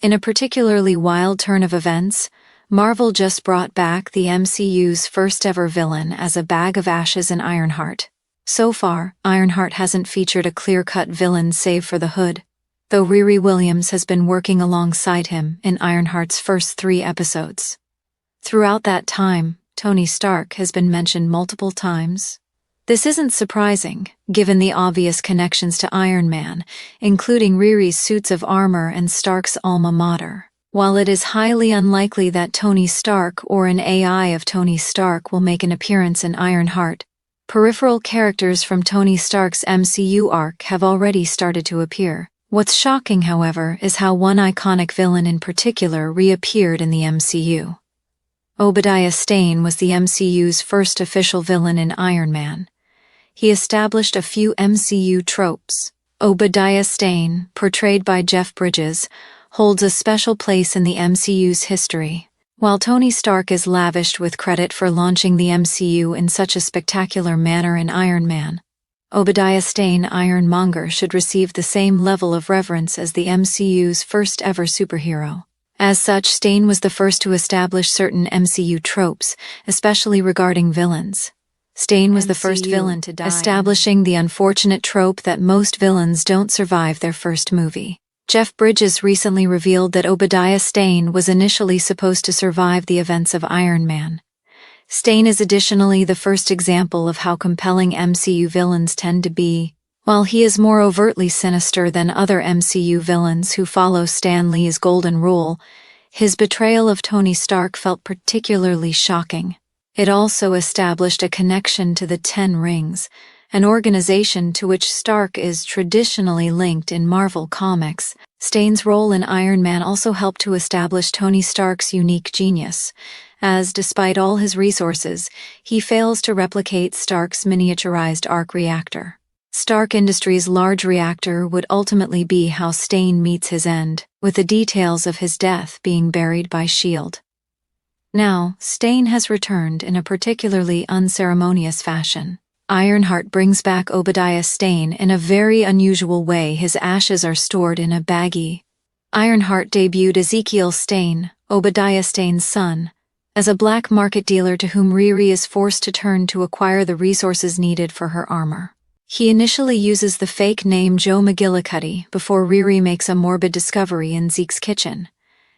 In a particularly wild turn of events, Marvel just brought back the MCU's first-ever villain as a bag of ashes in Ironheart. So far, Ironheart hasn't featured a clear-cut villain save for the Hood, though Riri Williams has been working alongside him in Ironheart's first 3 episodes. Throughout that time, Tony Stark has been mentioned multiple times. This isn't surprising, given the obvious connections to Iron Man, including Riri's suits of armor and Stark's alma mater. While it is highly unlikely that Tony Stark or an AI of Tony Stark will make an appearance in Ironheart, peripheral characters from Tony Stark's MCU arc have already started to appear. What's shocking, however, is how one iconic villain in particular reappeared in the MCU. Obadiah Stane was the MCU's first official villain in Iron Man. He established a few MCU tropes. Obadiah Stane, portrayed by Jeff Bridges, holds a special place in the MCU's history. While Tony Stark is lavished with credit for launching the MCU in such a spectacular manner in Iron Man, Obadiah Stane, Ironmonger, should receive the same level of reverence as the MCU's first-ever superhero. As such, Stane was the first to establish certain MCU tropes, especially regarding villains. Stane was the first villain to die, establishing the unfortunate trope that most villains don't survive their first movie. Jeff Bridges recently revealed that Obadiah Stane was initially supposed to survive the events of Iron Man. Stane is additionally the first example of how compelling MCU villains tend to be. While he is more overtly sinister than other MCU villains who follow Stan Lee's golden rule, his betrayal of Tony Stark felt particularly shocking. It also established a connection to the Ten Rings, an organization to which Stark is traditionally linked in Marvel Comics. Stane's role in Iron Man also helped to establish Tony Stark's unique genius, as despite all his resources, he fails to replicate Stark's miniaturized arc reactor. Stark Industries' large reactor would ultimately be how Stane meets his end, with the details of his death being buried by S.H.I.E.L.D. Now, Stane has returned in a particularly unceremonious fashion. Ironheart brings back Obadiah Stane in a very unusual way. His ashes are stored in a baggie. Ironheart debuted Ezekiel Stane, Obadiah Stane's son, as a black market dealer to whom Riri is forced to turn to acquire the resources needed for her armor. He initially uses the fake name Joe McGillicuddy before Riri makes a morbid discovery in Zeke's kitchen,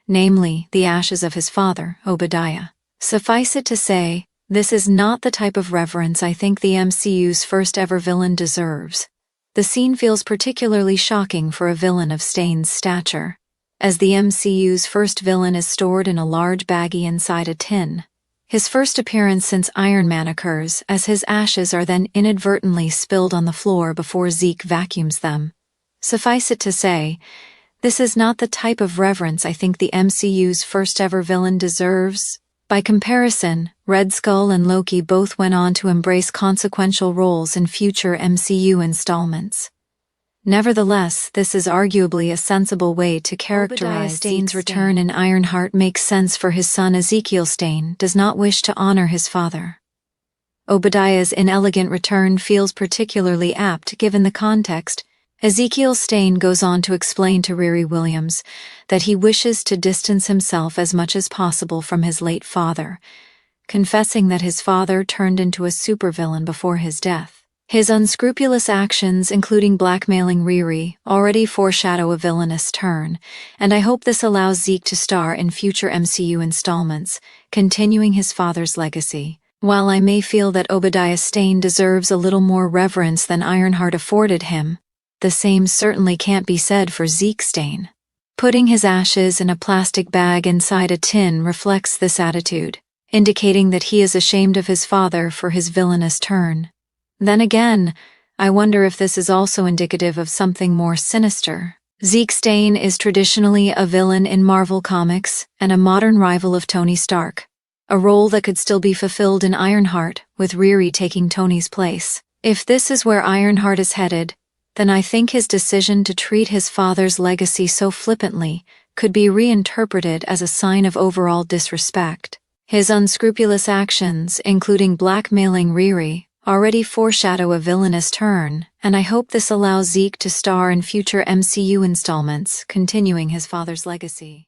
namely the ashes of his father, Obadiah. Suffice it to say, this is not the type of reverence I think the MCU's first-ever villain deserves. The scene feels particularly shocking for a villain of Stane's stature, as the MCU's first villain is stored in a large baggie inside a tin. His first appearance since Iron Man occurs, as his ashes are then inadvertently spilled on the floor before Zeke vacuums them. Suffice it to say, this is not the type of reverence I think the MCU's first-ever villain deserves. By comparison, Red Skull and Loki both went on to embrace consequential roles in future MCU installments. Nevertheless, this is arguably a sensible way to characterize Stane's return in Ironheart. Makes sense for his son Ezekiel Stane does not wish to honor his father. Obadiah's inelegant return feels particularly apt given the context. Ezekiel Stane goes on to explain to Riri Williams that he wishes to distance himself as much as possible from his late father, confessing that his father turned into a supervillain before his death. His unscrupulous actions, including blackmailing Riri, already foreshadow a villainous turn, and I hope this allows Zeke to star in future MCU installments, continuing his father's legacy. While I may feel that Obadiah Stane deserves a little more reverence than Ironheart afforded him, the same certainly can't be said for Zeke Stane. Putting his ashes in a plastic bag inside a tin reflects this attitude, indicating that he is ashamed of his father for his villainous turn. Then again, I wonder if this is also indicative of something more sinister. Zeke Stane is traditionally a villain in Marvel Comics and a modern rival of Tony Stark, a role that could still be fulfilled in Ironheart, with Riri taking Tony's place. If this is where Ironheart is headed, then I think his decision to treat his father's legacy so flippantly could be reinterpreted as a sign of overall disrespect. His unscrupulous actions, including blackmailing Riri, already foreshadow a villainous turn, and I hope this allows Zeke to star in future MCU installments, continuing his father's legacy.